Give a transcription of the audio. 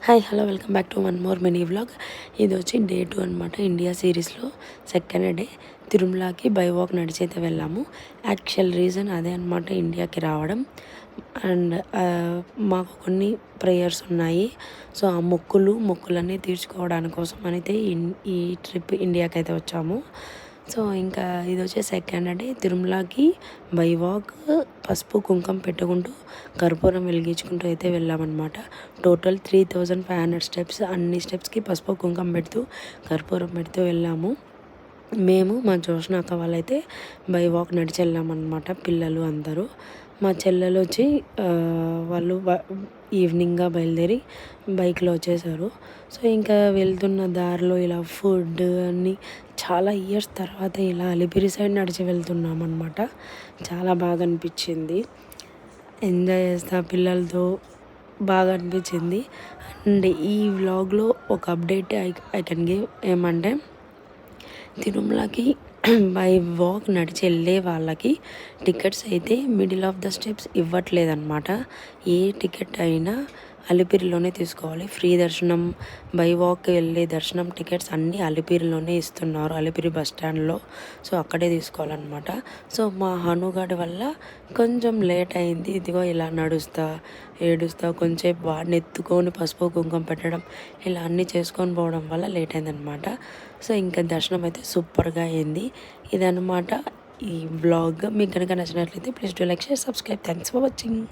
Hi hello welcome back to one more mini vlog. ఇది వచ్చి day 2 అనమాట. India సిరీస్లో సెకండ్ డే తిరుమలకి బై వాక్ నడిచైతే వెళ్ళాము. యాక్చువల్ రీజన్ అదే అనమాట, ఇండియాకి రావడం. అండ్ మాకు కొన్ని ప్రేయర్స్ ఉన్నాయి. సో ఆ మొక్కులన్నీ తీర్చుకోవడానికి కోసం అయితే ఈ ట్రిప్ ఇండియాకి అయితే వచ్చాము. సో ఇంకా ఇది వచ్చే సెకండ్ డే తిరుమలకి బై వాక్ పసుపు కుంకుమ పెట్టుకుంటూ కర్పూరం వెలిగించుకుంటూ అయితే వెళ్ళామన్నమాట. Total 3500 steps. అన్ని స్టెప్స్కి పసుపు కుంకుమ పెడుతూ కర్పూరం పెడుతూ వెళ్ళాము. మేము మా జోష్న అక్క వాళ్ళైతే బై వాక్ నడిచి వెళ్ళామన్నమాట, పిల్లలు అందరూ. మా చెల్లెలు వచ్చి వాళ్ళు ఈవినింగ్గా బయలుదేరి బైక్లో వచ్చేసారు. సో ఇంకా వెళ్తున్న దారిలో ఇలా ఫుడ్ అన్నీ చాలా ఇయర్స్ తర్వాత ఇలా అలిపిరి సైడ్ నడిచి వెళ్తున్నాం అనమాట. చాలా బాగా అనిపించింది, ఎంజాయ్ చేస్తా పిల్లలతో బాగా అనిపించింది. అండ్ ఈ వ్లాగ్లో ఒక అప్డేట్ ఐ కెన్ గివ్ ఏమంటే, తిరుమలకి బై వాక్ నడిచి వెళ్ళే వాళ్ళకి టికెట్స్ అయితే మిడిల్ ఆఫ్ ద స్టెప్స్ ఇవ్వట్లేదన్నమాట. ఏ టికెట్ అయినా అలిపిరిలోనే తీసుకోవాలి. ఫ్రీ దర్శనం, బై వాక్ వెళ్ళే దర్శనం టికెట్స్ అన్నీ అలిపిరిలోనే ఇస్తున్నారు, అలిపిరి బస్ స్టాండ్లో. సో అక్కడే తీసుకోవాలన్నమాట. సో మా హనుగాడి వల్ల కొంచెం లేట్ అయింది. ఇదిగో ఇలా నడుస్తా ఏడుస్తా కొంచెంసేపు వాడిని ఎత్తుకొని పసుపు కుంకుమ పెట్టడం ఇలా అన్నీ చేసుకొని పోవడం వల్ల లేట్ అయిందనమాట. సో ఇంకా దర్శనం అయితే సూపర్గా అయింది. ఇదనమాట ఈ వ్లాగ్. మీకు కనుక నచ్చినట్లయితే please do like, share, subscribe. Thanks for watching.